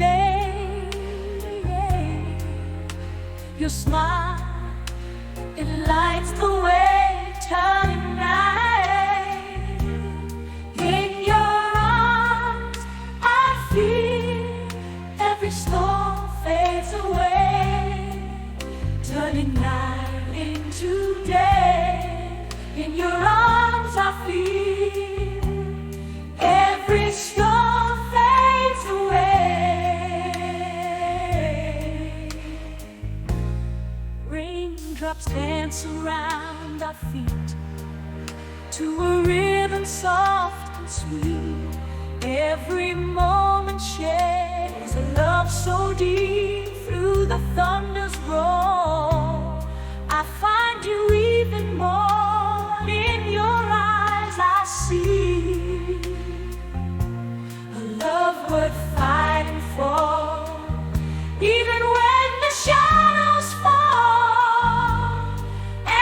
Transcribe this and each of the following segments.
day. Your smile, it lights the way, turning night. In your arms, I feel every storm fades away, turning night into day. In your arms, I feel every storm fades away. Raindrops dance around our feet to a rhythm soft and sweet. Every moment shares a love so deep. Through the thunder's roar, I find you even more. In your eyes I see a love worth fighting for. Even when the shadows fall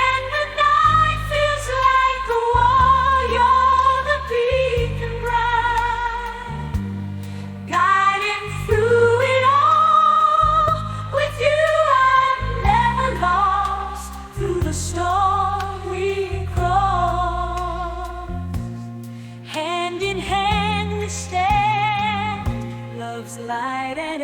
and the night feels like a war, you're the beacon bright, guiding through it all. With you I'm never lost. Through the storm we cross, hand in hand we stand, love's light and